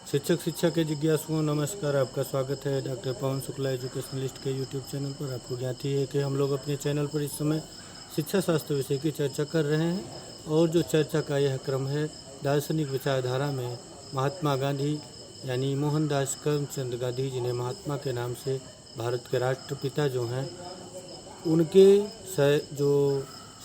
शिक्षक शिक्षा के जिज्ञासुओं नमस्कार। आपका स्वागत है डॉक्टर पवन शुक्ला एजुकेशनलिस्ट के यूट्यूब चैनल पर। आपको ज्ञात ही है कि हम लोग अपने चैनल पर इस समय शिक्षा शास्त्र विषय की चर्चा कर रहे हैं और जो चर्चा का यह क्रम है दार्शनिक विचारधारा में महात्मा गांधी यानी मोहनदास करमचंद गांधी, जिन्हें महात्मा के नाम से भारत के राष्ट्रपिता जो हैं, उनके जो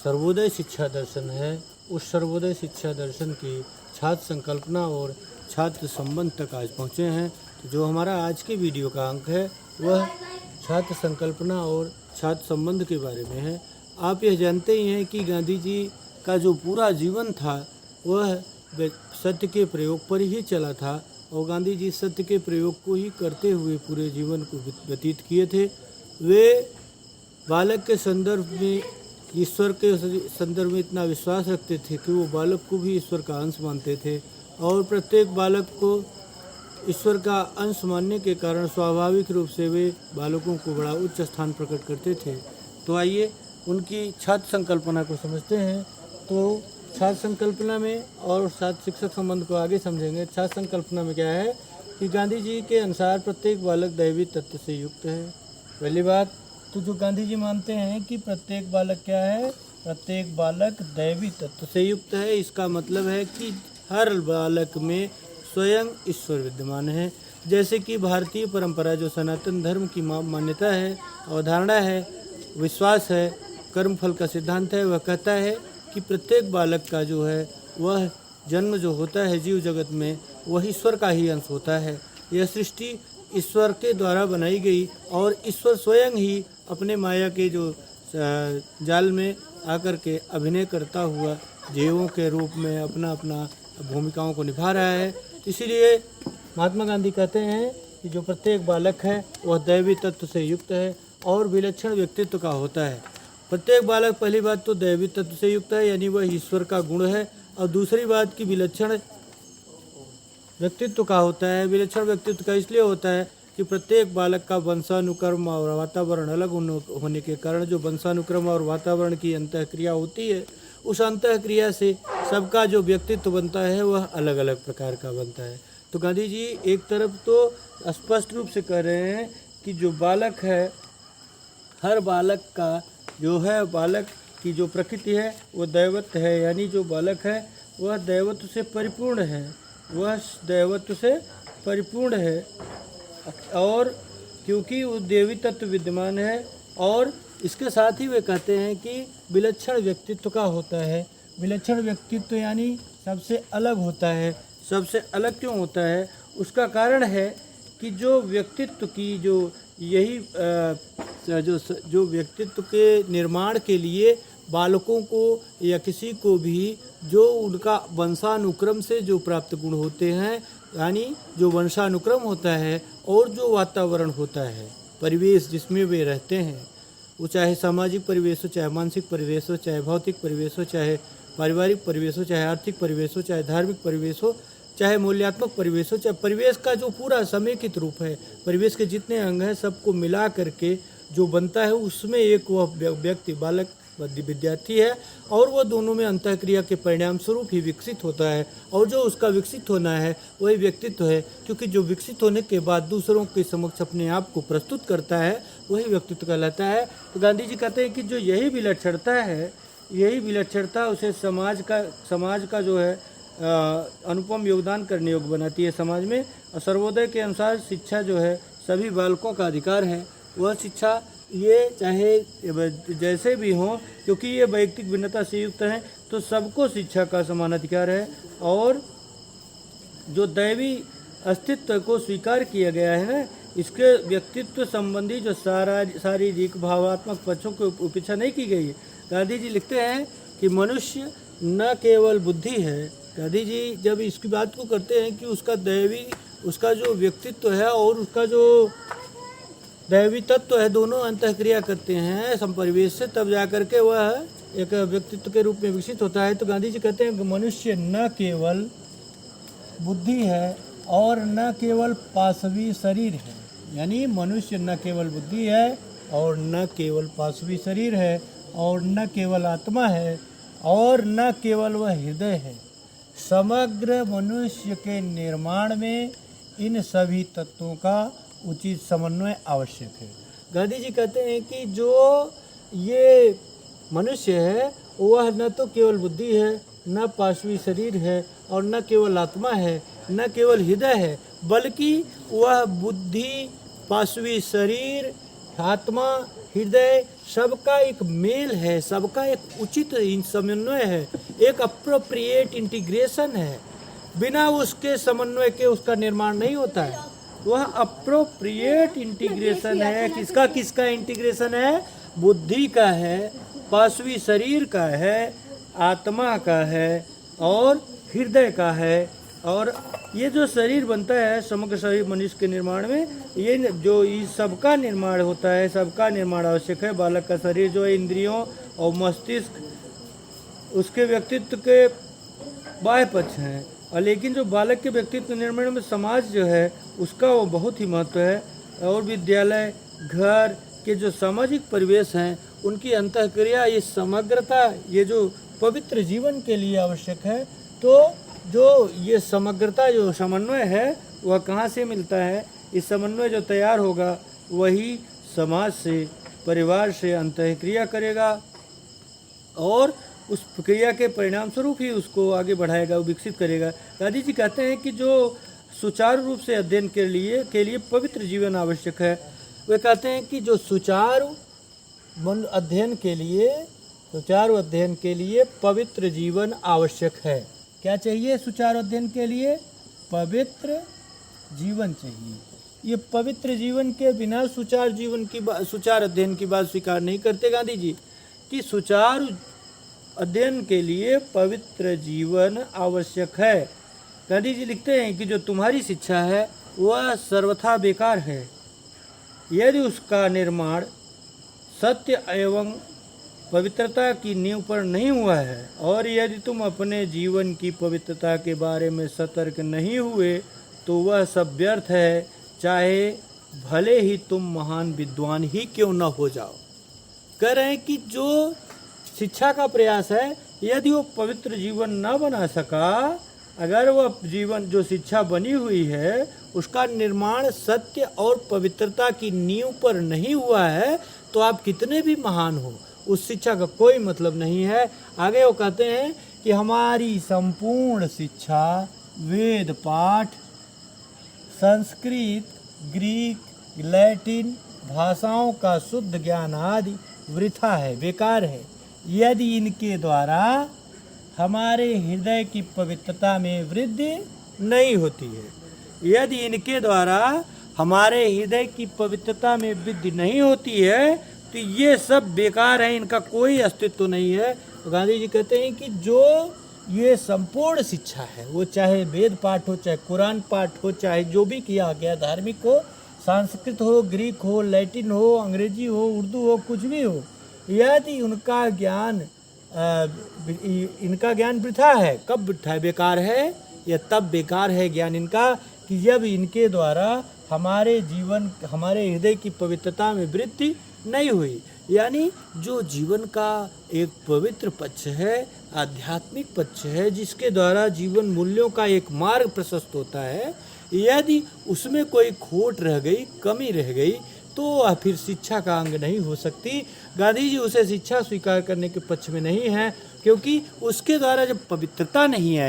सर्वोदय शिक्षा दर्शन है, उस सर्वोदय शिक्षा दर्शन की छात्र संकल्पना और छात्र संबंध तक आज पहुँचे हैं। जो हमारा आज के वीडियो का अंक है वह छात्र संकल्पना और छात्र संबंध के बारे में है। आप यह जानते ही हैं कि गांधी जी का जो पूरा जीवन था वह सत्य के प्रयोग पर ही चला था और गांधी जी सत्य के प्रयोग को ही करते हुए पूरे जीवन को व्यतीत किए थे। वे बालक के संदर्भ में, ईश्वर के संदर्भ में इतना विश्वास रखते थे कि वो बालक को भी ईश्वर का अंश मानते थे और प्रत्येक बालक को ईश्वर का अंश मानने के कारण स्वाभाविक रूप से वे बालकों को बड़ा उच्च स्थान प्रकट करते थे। तो आइए उनकी छात्र संकल्पना को समझते हैं। तो छात्र संकल्पना में और छात्र शिक्षक संबंध को आगे समझेंगे। छात्र संकल्पना में क्या है कि गांधी जी के अनुसार प्रत्येक बालक दैवी तत्व से युक्त है। पहली बात तो जो गांधी जी मानते हैं कि प्रत्येक बालक क्या है, प्रत्येक बालक दैवी तत्व से युक्त है। इसका मतलब है कि हर बालक में स्वयं ईश्वर विद्यमान है। जैसे कि भारतीय परंपरा जो सनातन धर्म की मान्यता है, अवधारणा है, विश्वास है, कर्मफल का सिद्धांत है, वह कहता है कि प्रत्येक बालक का जो है वह जन्म जो होता है जीव जगत में वह ईश्वर का ही अंश होता है। यह सृष्टि ईश्वर के द्वारा बनाई गई और ईश्वर स्वयं ही अपने माया के जो जाल में आकर के अभिनय करता हुआ जीवों के रूप में अपना अपना भूमिकाओं को निभा रहा है। इसीलिए महात्मा गांधी कहते हैं कि जो प्रत्येक बालक है वह दैवी तत्व से युक्त है और विलक्षण व्यक्तित्व का होता है। प्रत्येक बालक, पहली बात तो दैवी तत्व से युक्त है यानी वह ईश्वर का गुण है, और दूसरी बात कि विलक्षण व्यक्तित्व का होता है। विलक्षण व्यक्तित्व का इसलिए होता है कि प्रत्येक बालक का वंशानुक्रम और वातावरण अलग होने के कारण जो वंशानुक्रम और वातावरण की अंतःक्रिया होती है, उस अंतःक्रिया से सबका जो व्यक्तित्व बनता है वह अलग अलग प्रकार का बनता है। तो गांधी जी एक तरफ तो स्पष्ट रूप से कह रहे हैं कि जो बालक है, हर बालक का जो है, बालक की जो प्रकृति है वो दैवत्व है, यानी जो बालक है वह दैवत्व से परिपूर्ण है, वह दैवत्व से परिपूर्ण है और क्योंकि वो देवी तत्व विद्यमान है। और इसके साथ ही वे कहते हैं कि विलक्षण व्यक्तित्व का होता है। विलक्षण व्यक्तित्व यानी सबसे अलग होता है। सबसे अलग क्यों होता है? उसका कारण है कि जो व्यक्तित्व की जो यही जो व्यक्तित्व के निर्माण के लिए बालकों को या किसी को भी जो उनका वंशानुक्रम से जो प्राप्त गुण होते हैं, यानी जो वंशानुक्रम होता है और जो वातावरण होता है, परिवेश जिसमें वे रहते हैं, वो चाहे सामाजिक परिवेश हो, चाहे मानसिक परिवेश हो, चाहे भौतिक परिवेश हो, चाहे पारिवारिक परिवेश हो, चाहे आर्थिक परिवेश हो, चाहे धार्मिक परिवेश हो, चाहे मूल्यात्मक परिवेश हो, चाहे परिवेश का जो पूरा समेकित रूप है, परिवेश के जितने अंग हैं सबको मिला करके जो बनता है, उसमें एक वह व्यक्ति बालक विद्यार्थी है और वह दोनों में अंतःक्रिया के परिणाम स्वरूप ही विकसित होता है। और जो उसका विकसित होना है वही व्यक्तित्व है, क्योंकि जो विकसित होने के बाद दूसरों के समक्ष अपने आप को प्रस्तुत करता है वही व्यक्तित्व कहलाता है। तो गांधी जी कहते हैं कि जो यही विलक्षणता है, यही विलक्षणता उसे समाज का जो है अनुपम योगदान करने योग्य बनाती है समाज में। और सर्वोदय के अनुसार शिक्षा जो है सभी बालकों का अधिकार है। वह शिक्षा ये चाहे जैसे भी हों, क्योंकि ये वैयक्तिक भिन्नता से युक्त हैं, तो सबको शिक्षा का समान अधिकार है। और जो दैवी अस्तित्व को स्वीकार किया गया है ना, इसके व्यक्तित्व संबंधी जो शारीरिक भावात्मक पक्षों की उपेक्षा नहीं की गई है। गांधी जी लिखते हैं कि मनुष्य न केवल बुद्धि है। गांधी जी जब इसकी बात को करते हैं कि उसका जो व्यक्तित्व है और उसका जो दैवी तत्व है, दोनों अंतःक्रिया करते हैं संपरिवेश से, तब जाकर के वह एक व्यक्तित्व के रूप में विकसित होता है। तो गांधी जी कहते हैं कि मनुष्य न केवल बुद्धि है और न केवल पाशवी शरीर है, यानी मनुष्य न केवल बुद्धि है और न केवल पाशवी शरीर है और न केवल आत्मा है और न केवल वह हृदय है। समग्र मनुष्य के निर्माण में इन सभी तत्वों का उचित समन्वय आवश्यक है। गांधी जी कहते हैं कि जो ये मनुष्य है वह न तो केवल बुद्धि है, न पार्श्वी शरीर है, और न केवल आत्मा है, न केवल हृदय है, बल्कि वह बुद्धि, पार्श्वी शरीर, आत्मा, हृदय सबका एक मेल है, सबका एक उचित समन्वय है, एक अप्रोप्रिएट इंटीग्रेशन है। बिना उसके समन्वय के उसका निर्माण नहीं होता है। वह अप्रोप्रिएट इंटीग्रेशन है। किसका किसका इंटीग्रेशन है? बुद्धि का है, पार्श्वी शरीर का है, आत्मा का है और हृदय का है। और ये जो शरीर बनता है, समग्र शरीर मनुष्य के निर्माण में, ये जो इस सबका निर्माण होता है, सबका निर्माण आवश्यक है। बालक का शरीर जो है इंद्रियों और मस्तिष्क उसके व्यक्तित्व के बाह्य पक्ष हैं, और लेकिन जो बालक के व्यक्तित्व निर्माण में समाज जो है उसका वो बहुत ही महत्व है। और विद्यालय, घर के जो सामाजिक परिवेश हैं उनकी अंतःक्रिया, ये समग्रता, ये जो पवित्र जीवन के लिए आवश्यक है। तो जो ये समग्रता, जो समन्वय है, वह कहाँ से मिलता है? इस समन्वय जो तैयार होगा वही समाज से, परिवार से अंतःक्रिया करेगा और उस प्रक्रिया के परिणाम स्वरूप ही उसको आगे बढ़ाएगा, विकसित करेगा। गांधी जी कहते हैं कि जो सुचारू रूप से अध्ययन के लिए पवित्र जीवन आवश्यक है। वे कहते हैं कि जो सुचारू अध्ययन के लिए पवित्र जीवन आवश्यक है। क्या चाहिए सुचारू अध्ययन के लिए? पवित्र जीवन चाहिए। ये पवित्र जीवन के बिना सुचारू अध्ययन की बात स्वीकार नहीं करते गांधी जी, कि सुचारू अध्ययन के लिए पवित्र जीवन आवश्यक है। गांधी जी लिखते हैं कि जो तुम्हारी शिक्षा है वह सर्वथा बेकार है यदि उसका निर्माण सत्य एवं पवित्रता की नींव पर नहीं हुआ है, और यदि तुम अपने जीवन की पवित्रता के बारे में सतर्क नहीं हुए तो वह सब व्यर्थ है, चाहे भले ही तुम महान विद्वान ही क्यों न हो जाओ। कह रहे हैं कि जो शिक्षा का प्रयास है, यदि वो पवित्र जीवन न बना सका, अगर वह जीवन जो शिक्षा बनी हुई है उसका निर्माण सत्य और पवित्रता की नींव पर नहीं हुआ है, तो आप कितने भी महान हो, उस शिक्षा का कोई मतलब नहीं है। आगे वो कहते हैं कि हमारी संपूर्ण शिक्षा वेद पाठ, संस्कृत, ग्रीक, लैटिन भाषाओं का शुद्ध ज्ञान आदि वृथा है, बेकार है, यदि इनके द्वारा हमारे हृदय की पवित्रता में वृद्धि नहीं होती है। यदि इनके द्वारा हमारे हृदय की पवित्रता में वृद्धि नहीं होती है तो ये सब बेकार है, इनका कोई अस्तित्व नहीं है। तो गांधी जी कहते हैं कि जो ये संपूर्ण शिक्षा है, वो चाहे वेद पाठ हो, चाहे कुरान पाठ हो, चाहे जो भी किया गया, धार्मिक हो, संस्कृत हो, ग्रीक हो, लैटिन हो, अंग्रेजी हो, उर्दू हो, कुछ भी हो, यदि इनका ज्ञान वृथा है। कब वृथा है, बेकार है? यह तब बेकार है ज्ञान इनका कि जब इनके द्वारा हमारे हृदय की पवित्रता में वृद्धि नहीं हुई। यानी जो जीवन का एक पवित्र पक्ष है, आध्यात्मिक पक्ष है, जिसके द्वारा जीवन मूल्यों का एक मार्ग प्रशस्त होता है, यदि उसमें कोई खोट रह गई, कमी रह गई, तो वह फिर शिक्षा का अंग नहीं हो सकती। गांधी जी उसे शिक्षा स्वीकार करने के पक्ष में नहीं है, क्योंकि उसके द्वारा जब पवित्रता नहीं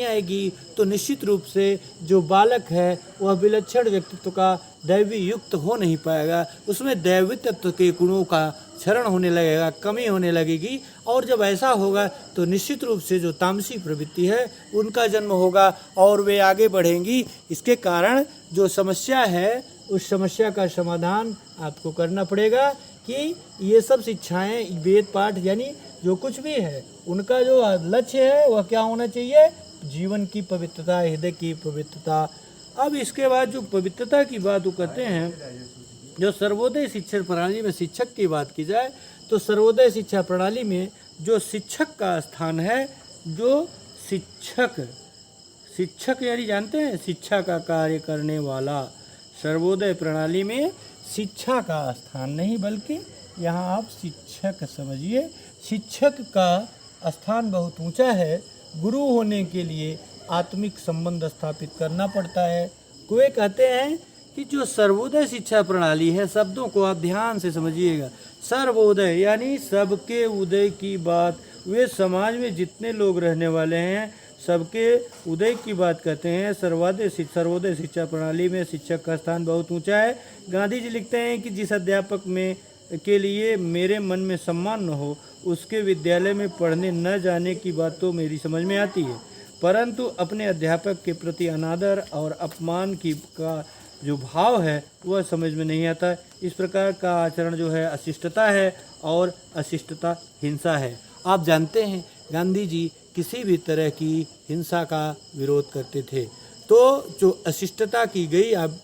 आएगी तो निश्चित रूप से जो बालक है वह विलक्षण व्यक्तित्व का दैवी युक्त हो नहीं पाएगा। उसमें दैवी तत्व के गुणों का क्षरण होने लगेगा, कमी होने लगेगी, और जब ऐसा होगा तो निश्चित रूप से जो तामसी प्रवृत्ति है उनका जन्म होगा और वे आगे बढ़ेंगी। इसके कारण जो समस्या है उस समस्या का समाधान आपको करना पड़ेगा कि ये सब शिक्षाएं, वेद पाठ, यानी जो कुछ भी है, उनका जो लक्ष्य है वह क्या होना चाहिए? जीवन की पवित्रता, हृदय की पवित्रता। अब इसके बाद जो पवित्रता की बात वो कहते हैं, जो सर्वोदय शिक्षा प्रणाली में शिक्षक की बात की जाए तो सर्वोदय शिक्षा प्रणाली में जो शिक्षक का स्थान है, जो शिक्षक यानी जानते हैं शिक्षा का कार्य करने वाला, सर्वोदय प्रणाली में शिक्षा का स्थान नहीं, बल्कि यहाँ आप शिक्षक समझिए। शिक्षक का स्थान बहुत ऊंचा है। गुरु होने के लिए आत्मिक संबंध स्थापित करना पड़ता है। वे कहते हैं कि जो सर्वोदय शिक्षा प्रणाली है, शब्दों को आप ध्यान से समझिएगा, सर्वोदय यानी सबके उदय की बात, वे समाज में जितने लोग रहने वाले हैं सबके उदय की बात कहते हैं। सर्वोदय शिक्षा प्रणाली में शिक्षक का स्थान बहुत ऊंचा है। गांधी जी लिखते हैं कि जिस अध्यापक में के लिए मेरे मन में सम्मान न हो, उसके विद्यालय में पढ़ने न जाने की बात तो मेरी समझ में आती है, परंतु अपने अध्यापक के प्रति अनादर और अपमान का जो भाव है वह समझ में नहीं आता। इस प्रकार का आचरण जो है अशिष्टता है, और अशिष्टता हिंसा है। आप जानते हैं गांधी जी किसी भी तरह की हिंसा का विरोध करते थे। तो जो अशिष्टता की गई आप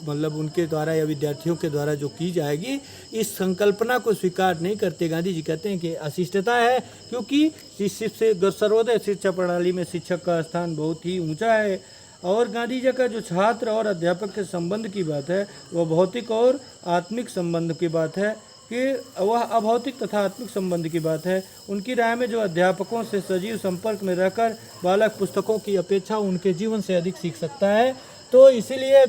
मतलब उनके द्वारा या विद्यार्थियों के द्वारा जो की जाएगी, इस संकल्पना को स्वीकार नहीं करते। गांधी जी कहते हैं कि अशिष्टता है, क्योंकि सर्वोदय शिक्षा प्रणाली में शिक्षक का स्थान बहुत ही ऊंचा है। और गांधी जी का जो छात्र और अध्यापक के संबंध की बात है वह भौतिक और आत्मिक संबंध की बात है, कि वह अभौतिक तथा आत्मिक संबंध की बात है। उनकी राय में जो अध्यापकों से सजीव संपर्क में रहकर बालक पुस्तकों की अपेक्षा उनके जीवन से अधिक सीख सकता है। तो इसीलिए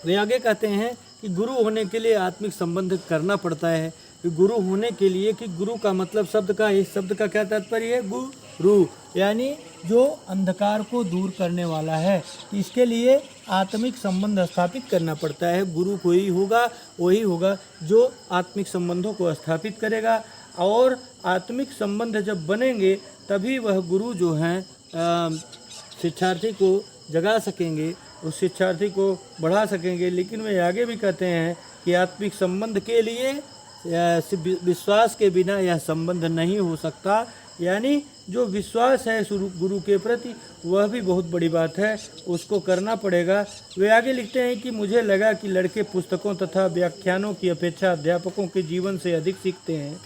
वे आगे कहते हैं कि गुरु होने के लिए आत्मिक संबंध करना पड़ता है। कि गुरु होने के लिए, कि गुरु का मतलब इस शब्द का क्या तात्पर्य है? गुरु यानी जो अंधकार को दूर करने वाला है। इसके लिए आत्मिक संबंध स्थापित करना पड़ता है। गुरु वही होगा जो आत्मिक संबंधों को स्थापित करेगा, और आत्मिक संबंध जब बनेंगे तभी वह गुरु जो हैं शिक्षार्थी को जगा सकेंगे, उस शिक्षार्थी को बढ़ा सकेंगे। लेकिन वे आगे भी कहते हैं कि आत्मिक संबंध के लिए विश्वास के बिना यह संबंध नहीं हो सकता। यानी जो विश्वास है गुरु के प्रति, वह भी बहुत बड़ी बात है, उसको करना पड़ेगा। वे आगे लिखते हैं कि मुझे लगा कि लड़के पुस्तकों तथा व्याख्यानों की अपेक्षा अध्यापकों के जीवन से अधिक सीखते हैं।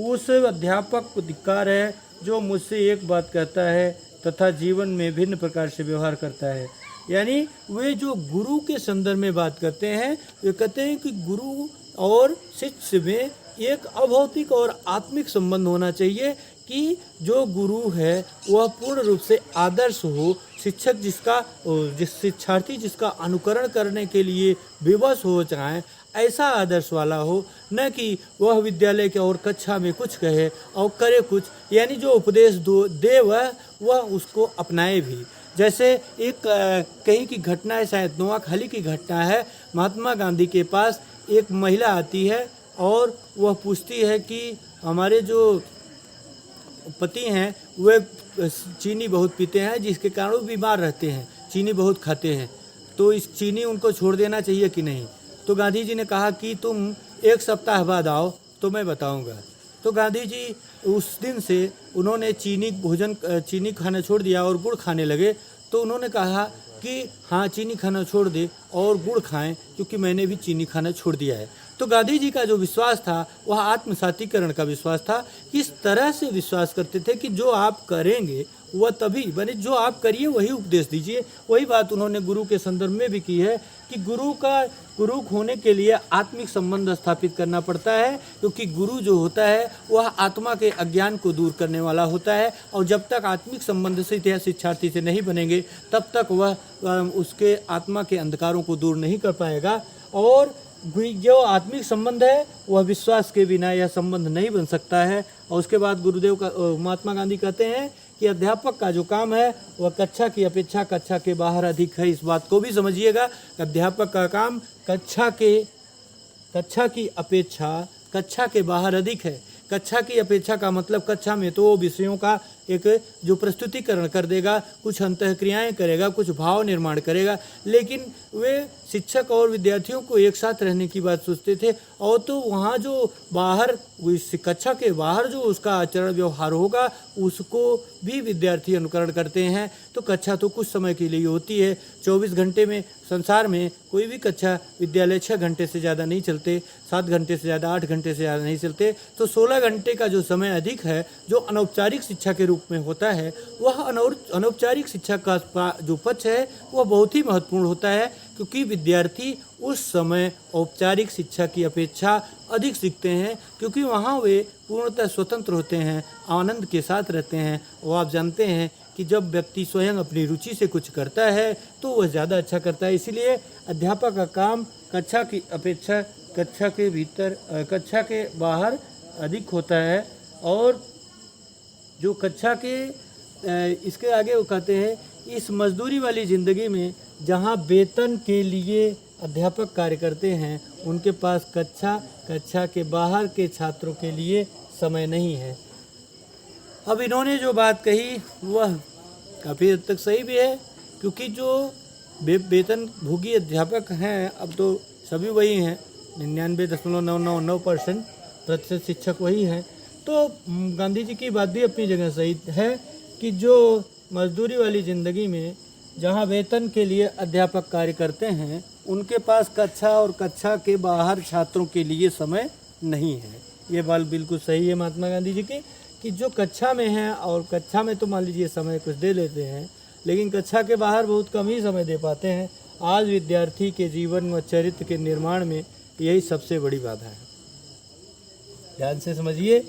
उस अध्यापक को धिक्कार है जो मुझसे एक बात कहता है तथा जीवन में भिन्न प्रकार से व्यवहार करता है। यानी वे जो गुरु के संदर्भ में बात करते हैं, वे कहते हैं कि गुरु और शिष्य में एक अभौतिक और आत्मिक संबंध होना चाहिए, कि जो गुरु है वह पूर्ण रूप से आदर्श हो, शिक्षार्थी जिसका अनुकरण करने के लिए विवश हो जाए, ऐसा आदर्श वाला हो, न कि वह विद्यालय के और कक्षा में कुछ कहे और करे कुछ। यानी जो उपदेश दे वह उसको अपनाए भी। जैसे एक कहीं की घटना है, शायद नोआखाली की घटना है। महात्मा गांधी के पास एक महिला आती है और वह पूछती है कि हमारे जो पति हैं वे चीनी बहुत पीते हैं, जिसके कारण वो बीमार रहते हैं, चीनी बहुत खाते हैं, तो इस चीनी उनको छोड़ देना चाहिए कि नहीं। तो गांधी जी ने कहा कि तुम एक सप्ताह बाद आओ तो मैं बताऊंगा। तो गांधी जी उस दिन से उन्होंने चीनी खाना छोड़ दिया और गुड़ खाने लगे। तो उन्होंने कहा कि हाँ, चीनी खाना छोड़ दे और गुड़ खाएं, क्योंकि मैंने भी चीनी खाना छोड़ दिया है। तो गांधी जी का जो विश्वास था वह आत्मसातीकरण का विश्वास था। इस तरह से विश्वास करते थे कि जो आप करेंगे वह तभी बने, जो आप करिए वही उपदेश दीजिए। वही बात उन्होंने गुरु के संदर्भ में भी की है कि गुरु होने के लिए आत्मिक संबंध स्थापित करना पड़ता है, क्योंकि गुरु जो होता है वह आत्मा के अज्ञान को दूर करने वाला होता है। और जब तक आत्मिक संबंध से शिक्षार्थी से नहीं बनेंगे तब तक वह उसके आत्मा के अंधकारों को दूर नहीं कर पाएगा। और जो आत्मिक संबंध है वह विश्वास के बिना यह संबंध नहीं बन सकता है। और उसके बाद महात्मा गांधी कहते हैं कि अध्यापक का जो काम है वह कक्षा की अपेक्षा कक्षा के बाहर अधिक है। इस बात को भी समझिएगा, अध्यापक का काम कक्षा की अपेक्षा कक्षा के बाहर अधिक है। कक्षा की अपेक्षा का मतलब कक्षा में तो विषयों का एक जो प्रस्तुतिकरण कर देगा, कुछ अंतःक्रियाएं करेगा, कुछ भाव निर्माण करेगा, लेकिन वे शिक्षक और विद्यार्थियों को एक साथ रहने की बात सोचते थे। और तो वहाँ जो बाहर कक्षा के बाहर जो उसका आचरण व्यवहार होगा उसको भी विद्यार्थी अनुकरण करते हैं। तो कक्षा तो कुछ समय के लिए होती है, 24 घंटे में संसार में कोई भी कक्षा विद्यालय 6 घंटे से ज़्यादा नहीं चलते, 7 घंटे से ज़्यादा, 8 घंटे से ज़्यादा नहीं चलते। तो 16 घंटे का जो समय अधिक है जो अनौपचारिक शिक्षा के रूप में होता है, वह अनौपचारिक शिक्षा का जो पक्ष है वह बहुत ही महत्वपूर्ण होता है, क्योंकि विद्यार्थी उस समय औपचारिक शिक्षा की अपेक्षा अधिक सीखते हैं, क्योंकि वहाँ वे पूर्णतः स्वतंत्र होते हैं, आनंद के साथ रहते हैं। और आप जानते हैं कि जब व्यक्ति स्वयं अपनी रुचि से कुछ करता है तो वह ज़्यादा अच्छा करता है। इसीलिए अध्यापक का काम कक्षा की अपेक्षा कक्षा के भीतर कक्षा के बाहर अधिक होता है। और जो कक्षा के इसके आगे वो कहते हैं, इस मजदूरी वाली ज़िंदगी में जहाँ वेतन के लिए अध्यापक कार्य करते हैं, उनके पास कक्षा के बाहर के छात्रों के लिए समय नहीं है। अब इन्होंने जो बात कही वह काफ़ी हद तक सही भी है, क्योंकि जो वेतन भोगी अध्यापक हैं, अब तो सभी वही हैं, 99.999% शिक्षक वही हैं। तो गांधी जी की बात भी अपनी जगह सही है कि जो मजदूरी वाली ज़िंदगी में जहाँ वेतन के लिए अध्यापक कार्य करते हैं, उनके पास कक्षा और कक्षा के बाहर छात्रों के लिए समय नहीं है। ये बात बिल्कुल सही है महात्मा गांधी जी की, कि जो कक्षा में हैं और कक्षा में तो मान लीजिए समय कुछ दे लेते हैं, लेकिन कक्षा के बाहर बहुत कम ही समय दे पाते हैं। आज विद्यार्थी के जीवन व चरित्र के निर्माण में यही सबसे बड़ी बाधा है। ध्यान से समझिए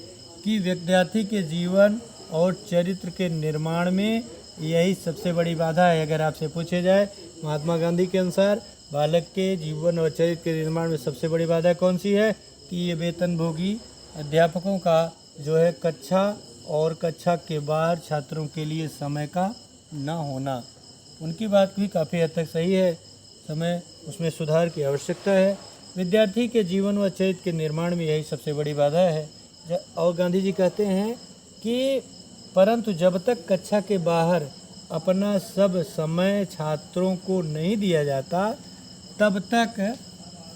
कि विद्यार्थी के जीवन और चरित्र के निर्माण में यही सबसे बड़ी बाधा है। अगर आपसे पूछे जाए महात्मा गांधी के अनुसार बालक के जीवन और चरित्र के निर्माण में सबसे बड़ी बाधा कौन सी है, कि ये वेतनभोगी अध्यापकों का जो है कक्षा और कक्षा के बाहर छात्रों के लिए समय का ना होना। उनकी बात भी काफ़ी हद तक सही है, समय उसमें सुधार की आवश्यकता है। विद्यार्थी के जीवन व चरित्र के निर्माण में यही सबसे बड़ी बाधा है। और गांधी जी कहते हैं कि परंतु जब तक कक्षा के बाहर अपना सब समय छात्रों को नहीं दिया जाता, तब तक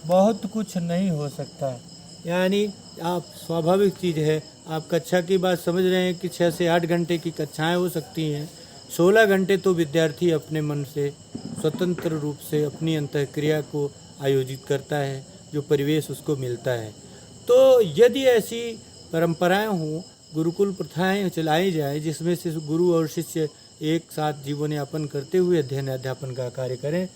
बहुत कुछ नहीं हो सकता। यानी आप स्वाभाविक चीज़ है, आप कक्षा की बात समझ रहे हैं कि 6 से 8 घंटे की कक्षाएं हो सकती हैं, 16 घंटे तो विद्यार्थी अपने मन से स्वतंत्र रूप से अपनी अंतःक्रिया को आयोजित करता है, जो परिवेश उसको मिलता है। तो यदि ऐसी परंपराएं हों, गुरुकुल प्रथाएं चलाई जाए, जिसमें से गुरु और शिष्य एक साथ जीवन यापन करते हुए अध्ययन अध्यापन का कार्य करें,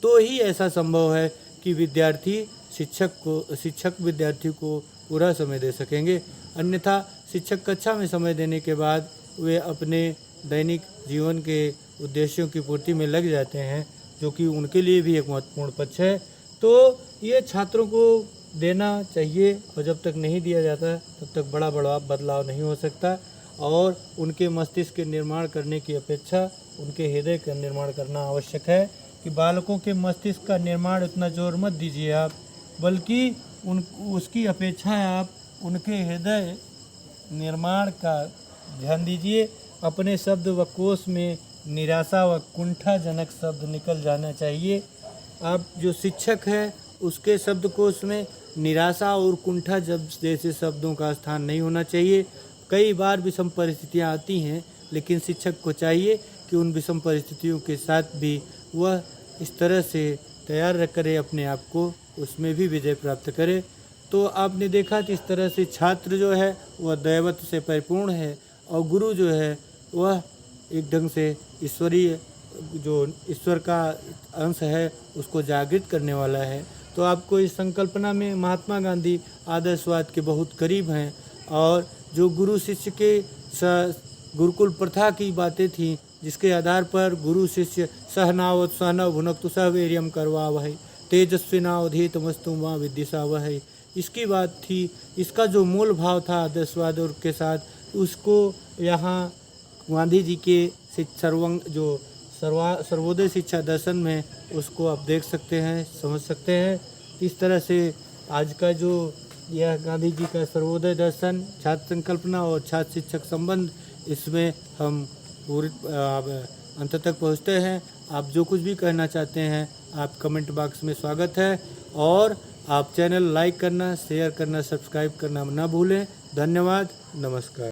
तो ही ऐसा संभव है कि विद्यार्थी शिक्षक विद्यार्थी को पूरा समय दे सकेंगे। अन्यथा शिक्षक कक्षा में समय देने के बाद वे अपने दैनिक जीवन के उद्देश्यों की पूर्ति में लग जाते हैं, जो कि उनके लिए भी एक महत्वपूर्ण पक्ष है। तो ये छात्रों को देना चाहिए, और जब तक नहीं दिया जाता तब तक बड़ा बदलाव नहीं हो सकता। और उनके मस्तिष्क के निर्माण करने की अपेक्षा उनके हृदय का निर्माण करना आवश्यक है। कि बालकों के मस्तिष्क का निर्माण इतना जोर मत दीजिए आप, बल्कि उसकी अपेक्षा आप उनके हृदय निर्माण का ध्यान दीजिए। अपने शब्द व कोश में निराशा व कुंठाजनक शब्द निकल जाना चाहिए। आप जो शिक्षक है उसके शब्दकोश में निराशा और कुंठा जैसे शब्दों का स्थान नहीं होना चाहिए। कई बार विषम परिस्थितियाँ आती हैं, लेकिन शिक्षक को चाहिए कि उन विषम परिस्थितियों के साथ भी वह इस तरह से तैयार करे अपने आप को, उसमें भी विजय प्राप्त करे। तो आपने देखा कि इस तरह से छात्र जो है वह दैवत्व से परिपूर्ण है, और गुरु जो है वह एक ढंग से ईश्वरीय जो ईश्वर का अंश है उसको जागृत करने वाला है। तो आपको इस संकल्पना में महात्मा गांधी आदर्शवाद के बहुत करीब हैं। और जो गुरु शिष्य के गुरुकुल प्रथा की बातें थीं, जिसके आधार पर गुरु शिष्य सहनावत सहनव भुनक्तु सहवीर्यम करवा वह तेजस्विनावधीतमस्तु मां विद्विषा वह, इसकी बात थी। इसका जो मूल भाव था आदर्शवाद और के साथ, उसको यहाँ गांधी जी के सर्वोदय शिक्षा दर्शन में उसको आप देख सकते हैं, समझ सकते हैं। इस तरह से आज का जो यह गांधी जी का सर्वोदय दर्शन, छात्र संकल्पना और छात्र शिक्षक संबंध, इसमें हम पूरी अंत तक पहुँचते हैं। आप जो कुछ भी कहना चाहते हैं आप कमेंट बॉक्स में स्वागत है। और आप चैनल लाइक करना, शेयर करना, सब्सक्राइब करना ना भूलें। धन्यवाद, नमस्कार।